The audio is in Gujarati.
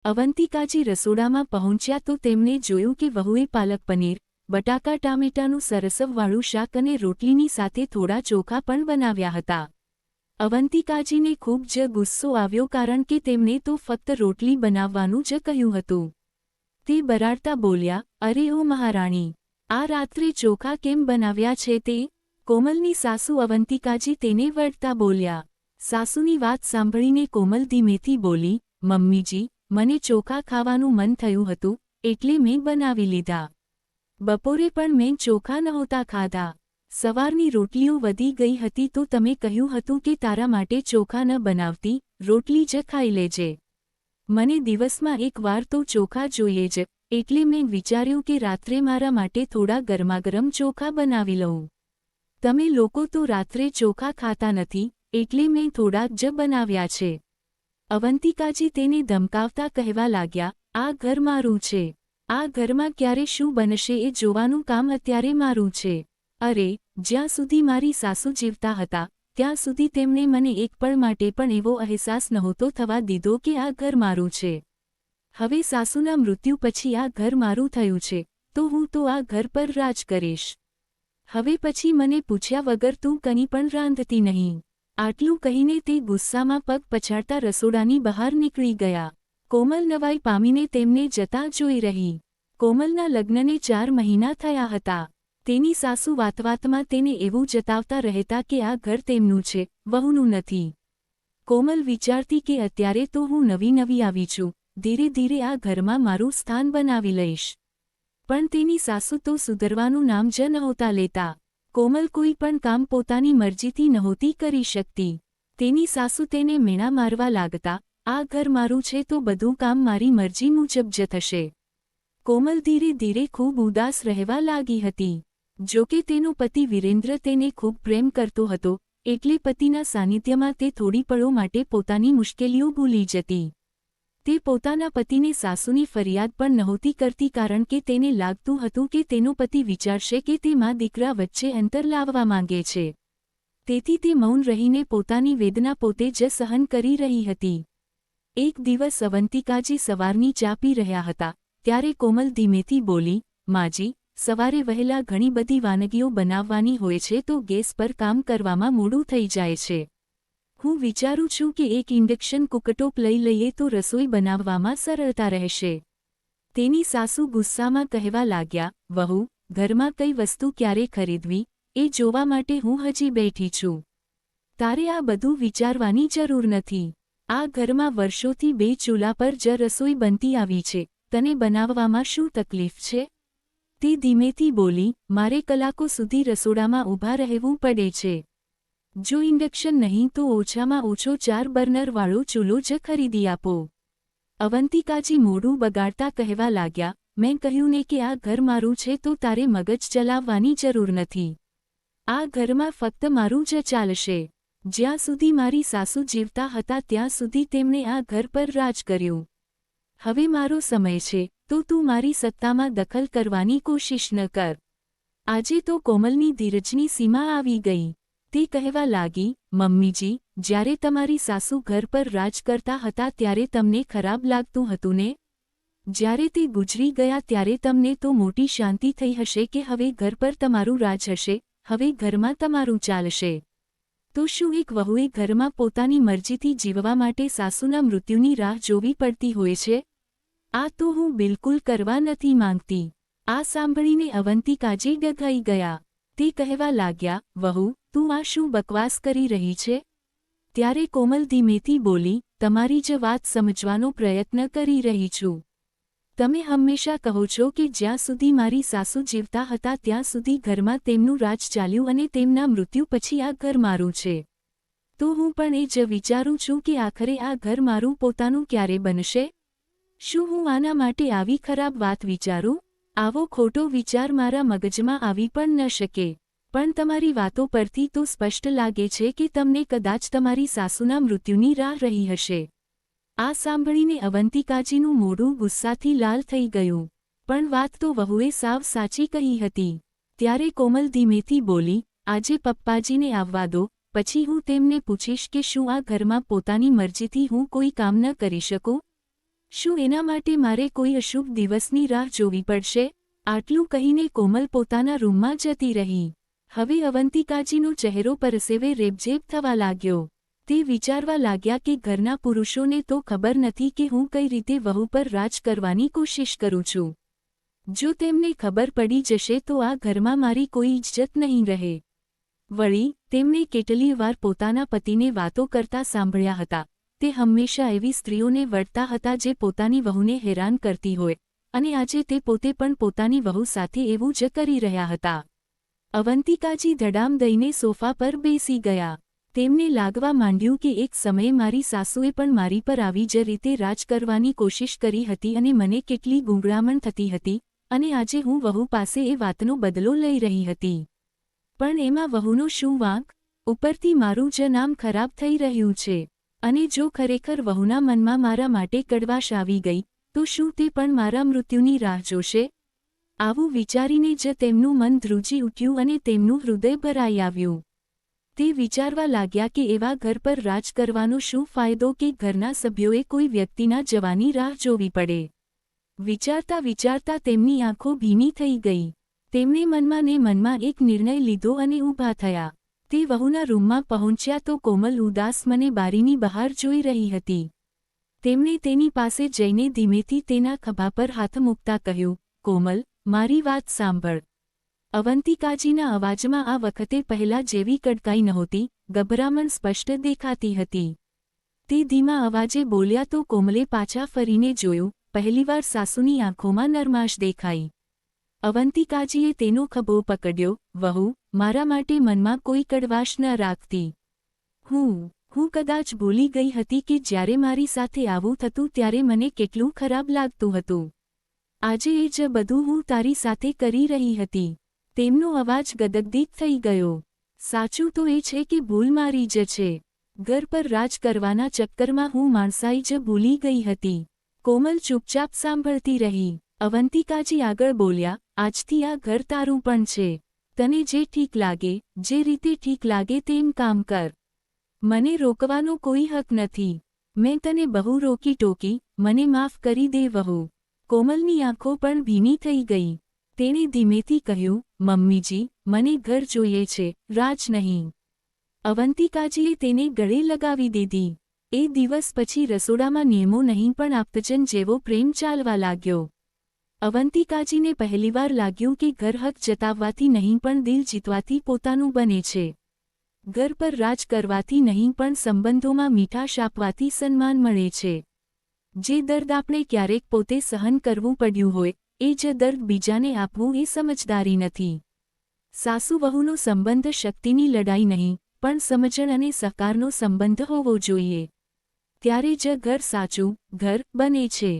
અવંતિકાજી રસોડામાં પહોંચ્યા તો તેમણે જોયું કે વહુએ પાલક પનીર, બટાકા ટામેટાનું સરસવવાળું શાક અને રોટલીની સાથે થોડા ચોખા પણ બનાવ્યા હતા. અવંતિકાજીને ખૂબ જ ગુસ્સો આવ્યો કારણ કે તેમણે તો ફક્ત રોટલી બનાવવાનું જ કહ્યું હતું. તે બરાડતા બોલ્યા, અરે ઓ મહારાણી, આ રાત્રે ચોખા કેમ બનાવ્યા છે તે? કોમલની સાસુ અવંતિકાજી તેને વળતા બોલ્યા. સાસુની વાત સાંભળીને કોમલ ધીમેથી બોલી, મમ્મીજી, મને ચોખા ખાવાનું મન થયું હતું, એટલે મેં બનાવી લીધા. બપોરે પણ મેં ચોખા નહોતા ખાધા. સવારની રોટલીઓ વધી ગઈ હતી તો તમે કહ્યું હતું કે તારા માટે ચોખા ન બનાવતી, રોટલી જ ખાઈ લેજે. મને દિવસમાં એક વાર તો ચોખા જોઈએ જ, એટલે મેં વિચાર્યું કે રાત્રે મારા માટે થોડા ગરમાગરમ ચોખા બનાવી લઉં. તમે લોકો તો રાત્રે ચોખા ખાતા નથી, એટલે મેં થોડાક જ બનાવ્યા છે. અવંતિકાજી તેને ધમકાવતા કહેવા લાગ્યા, આ ઘર મારું છે. આ ઘરમાં ક્યારે શું બનશે એ જોવાનું કામ અત્યારે મારું છે. અરે, જ્યાં સુધી મારી સાસુ જીવતા હતા, ત્યાં સુધી તેમણે મને એક પળ માટે પણ એવો અહેસાસ નહોતો થવા દીધો કે આ ઘર મારું છે. હવે સાસુના મૃત્યુ પછી આ ઘર મારું થયું છે, તો હું તો આ ઘર પર રાજ કરીશ. હવે પછી મને પૂછ્યા વગર તું કંઈ પણ રાંધતી નહીં. આટલું કહીને તે ગુસ્સામાં પગ પછાડતા રસોડાની બહાર નીકળી ગયા. કોમલ નવાઈ પામીને તેમને જતાં જોઈ રહી. કોમલના લગ્નને 4 મહિના થયા હતા. તેની સાસુ વાતવાતમાં તેને એવું જતાવતા રહેતા કે આ ઘર તેમનું છે, વહુનું નથી. કોમલ વિચારતી કે અત્યારે તો હું નવી આવી છું, ધીરે ધીરે આ ઘરમાં મારું સ્થાન બનાવી લઈશ. પણ તેની સાસુ તો સુધરવાનું નામ જ નહોતા લેતા. કોમલ કોઈ પણ કામ પોતાની મરજીથી નહોતી કરી શકતી. તેની સાસુ તેને મેણા મારવા લાગતા, આ ઘર મારું છે તો બધું કામ મારી મરજી મુજબ જ થશે. કોમલ ધીરે ધીરે ખૂબ ઉદાસ રહેવા લાગી હતી. જોકે તેનો પતિ વિરેન્દ્ર તેને ખૂબ પ્રેમ કરતો હતો, એટલે પતિના સાનિધ્યમાં તે થોડી પળો માટે પોતાની મુશ્કેલીઓ ભૂલી જતી. તે પોતાના પતિને સાસુની ફરિયાદ પણ નહોતી કરતી કારણ કે તેને લાગતું હતું કે તેનો પતિ વિચારશે કે તે મા દીકરા વચ્ચે અંતર લાવવા માંગે છે. તેથી તે મૌન રહીને પોતાની વેદના પોતે જ સહન કરી રહી હતી. એક દિવસ અવંતિકાજી સવારની ચા પી રહ્યા હતા, ત્યારે કોમલ ધીમેથી બોલી, માજી, સવારે વહેલા ઘણી બધી વાનગીઓ બનાવવાની હોય છે તો ગેસ પર કામ કરવામાં મોડું થઈ જાય છે. હું વિચારું છું કે એક ઇન્ડક્શન કુકરટોપ લઈ લઈએ તો રસોઈ બનાવવામાં સરળતા રહેશે. તેની સાસુ ગુસ્સામાં કહેવા લાગ્યા, વહુ, ઘરમાં કઈ વસ્તુ ક્યારે ખરીદવી, એ જોવા માટે હું હજી બેઠી છું. તારે આ બધું વિચારવાની જરૂર નથી. આ ઘરમાં વર્ષોથી 2 ચૂલા પર જ રસોઈ બનતી આવી છે, તને બનાવવામાં શું તકલીફ છે? તે ધીમેથી બોલી, મારે કલાકો સુધી રસોડામાં ઊભા રહેવું પડે છે. જો ઇન્ડક્શન નહીં તો ઓછામાં ઓછો 4 બર્નરવાળો ચૂલો જ ખરીદી આપો. અવંતિકાજી મોઢું બગાડતા કહેવા લાગ્યા, મેં કહ્યું ને કે આ ઘર મારું છે તો તારે મગજ ચલાવવાની જરૂર નથી. આ ઘરમાં ફક્ત મારું જ ચાલશે. જ્યાં સુધી મારી સાસુ જીવતા હતા ત્યાં સુધી તેમણે આ ઘર પર રાજ કર્યું. હવે મારો સમય છે, તો તું મારી સત્તામાં દખલ કરવાની કોશિશ ન કર. આજે તો કોમલની ધીરજની સીમા આવી ગઈ. તે કહેવા લાગી, મમ્મીજી, જ્યારે તમારી સાસુ ઘર પર રાજ કરતા હતા ત્યારે તમને ખરાબ લાગતું હતું ને? જ્યારે તે ગુજરી ગયા ત્યારે તમને તો મોટી શાંતિ થઈ હશે કે હવે ઘર પર તમારું રાજ હશે, હવે ઘરમાં તમારું ચાલશે. તો શું એક વહુએ ઘરમાં પોતાની મરજીથી જીવવા માટે સાસુના મૃત્યુની રાહ જોવી પડતી હોય છે? આ તો હું બિલકુલ કરવા નથી માંગતી. આ સાંભળીને અવંતિકાજી ડઘાઈ ગયા. તે કહેવા લાગ્યા, વહુ, તું આ શું બકવાસ કરી રહી છે? ત્યારે કોમલ ધીમેથી બોલી, તમારી જ વાત સમજવાનો પ્રયત્ન કરી રહી છું. તમે હંમેશા કહો છો કે જ્યાં સુધી મારી સાસુ જીવતા હતા ત્યાં સુધી ઘરમાં તેમનું રાજ ચાલ્યું અને તેમના મૃત્યુ પછી આ ઘર મારું છે. તો હું પણ એ જ વિચારું છું કે આખરે આ ઘર મારું પોતાનું ક્યારે બનશે? શું હું આના માટે આવી ખરાબ વાત વિચારું? આવો ખોટો વિચાર મારા મગજમાં આવી પણ ન શકે. પણ તમારી વાતો પરથી તો સ્પષ્ટ લાગે છે કે તમને કદાચ તમારી સાસુના મૃત્યુની રાહ રહી હશે. આ સાંભળીને અવંતિકાજીનું મોઢું ગુસ્સાથી લાલ થઈ ગયું. પણ વાત તો વહુએ સાવ સાચી કહી હતી. ત્યારે કોમલ ધીમેથી બોલી, આજે પપ્પાજીને આવવા દો, પછી હું તેમને પૂછીશ કે શું આ ઘરમાં પોતાની મરજીથી હું કોઈ કામ ન કરી શકું? શું એના માટે મારે કોઈ અશુભ દિવસની રાહ જોવી પડશે? આટલું કહીને કોમલ પોતાના રૂમમાં જતી રહી. હવે અવંતિકાજીનો ચહેરો પરસેવે રેબઝેબ થવા લાગ્યો. તે વિચારવા લાગ્યા કે ઘરના પુરુષોને તો ખબર નથી કે હું કઈ રીતે વહુ પર રાજ કરવાની કોશિશ કરું છું. જો તેમને ખબર પડી જશે તો આ ઘરમાં મારી કોઈ ઇજ્જત નહીં રહે. વળી તેમણે કેટલીય વાર પોતાના પતિને વાતો કરતા સાંભળ્યા હતા. તે હંમેશા એવી સ્ત્રીઓને વળતા હતા જે પોતાની વહુને હેરાન કરતી હોય, અને આજે તે પોતે પણ પોતાની વહુ સાથે એવું જ કરી રહ્યા હતા. અવંતિકાજી ધડામ દઈને સોફા પર બેસી ગયા. તેમને લાગવા માંડ્યું કે એક સમયે મારી સાસુએ પણ મારી પર આવી જ રીતે રાજ કરવાની કોશિશ કરી હતી અને મને કેટલી ગુંગળામણ થતી હતી, અને આજે હું વહુ પાસે એ વાતનો બદલો લઈ રહી હતી. પણ એમાં વહુનો શું વાંક? ઉપરથી મારું જ નામ ખરાબ થઈ રહ્યું છે. અને જો ખરેખર વહુના મનમાં મારા માટે કડવાશ આવી ગઈ, તો શું તે પણ મારા મૃત્યુની રાહ જોશે? આવું વિચારીને જ તેમનું મન ધ્રુજી ઉઠ્યું અને તેમનું હૃદય ભરાઈ આવ્યું. તે વિચારવા લાગ્યા કે એવા ઘર પર રાજ કરવાનો શું ફાયદો કે ઘરના સભ્યોએ કોઈ વ્યક્તિના જવાની રાહ જોવી પડે. વિચારતા વિચારતા તેમની આંખો ભીની થઈ ગઈ. તેમણે મનમાં એક નિર્ણય લીધો અને ઊભા થયા. તે વહુના રૂમમાં પહોંચ્યા તો કોમલ ઉદાસ મને બારીની બહાર જોઈ રહી હતી. તેમણે તેની પાસે જઈને ધીમેથી તેના ખભા પર હાથ મૂકતા કહ્યું, કોમલ, મારી વાત સાંભળ. અવંતિકાજીના અવાજમાં આ વખતે પહેલા જેવી કડકાઈ નહોતી, ગભરામણ સ્પષ્ટ દેખાતી હતી. તે ધીમા અવાજે બોલ્યા તો કોમલે પાછા ફરીને જોયું. પહેલીવાર સાસુની આંખોમાં નરમાશ દેખાઈ. અવંતિકાજીએ તેનો ખભો પકડ્યો. વહુ, મારા માટે મનમાં કોઈ કડવાશ ન રાખતી. હું કદાચ ભૂલી ગઈ હતી કે જ્યારે મારી સાથે આવું થતું ત્યારે મને કેટલું ખરાબ લાગતું હતું. આજે એ જ બધું હું તારી સાથે કરી રહી હતી. તેમનો અવાજ ગદગદિત થઈ ગયો. સાચું તો એ છે કે ભૂલ મારી જ છે. ઘર પર રાજ કરવાના ચક્કરમાં હું માણસાઈ જ ભૂલી ગઈ હતી. કોમલ ચૂપચાપ સાંભળતી રહી. અવંતિકાજી આગળ બોલ્યા, આજથી આ ઘર તારું પણ છે. તને જે ઠીક લાગે, જે રીતે ઠીક લાગે તેમ કામ કર. મને રોકવાનો કોઈ હક નથી. મેં તને બહુ રોકી ટોકી, મને માફ કરી દે વહુ. કોમલની આંખો પણ ભીની થઈ ગઈ. તેણે ધીમેથી કહ્યું, મમ્મીજી, મને ઘર જોઈએ છે, રાજ નહીં. અવંતિકાજીએ તેને ગળે લગાવી દીધી. એ દિવસ પછી રસોડામાં નિયમો નહીં પણ આપતજન જેવો પ્રેમ ચાલવા લાગ્યો. અવંતિકાજીને પહેલીવાર લાગ્યું કે ઘર હક જતાવવાથી નહીં પણ દિલ જીતવાથી પોતાનું બને છે. ઘર પર રાજ કરવાથી નહીં પણ સંબંધોમાં મીઠાશ આપવાથી સન્માન મળે છે. જે દર્દ આપણે ક્યારેક પોતે સહન કરવું પડ્યું હોય, એ જ દર્દ બીજાને આપવું એ સમજદારી નથી. સાસુ વહુનો સંબંધ શક્તિની લડાઈ નહીં, પણ સમજણ અને સહકારનો સંબંધ હોવો જોઈએ. ત્યારે જ ઘર સાચું ઘર બને છે.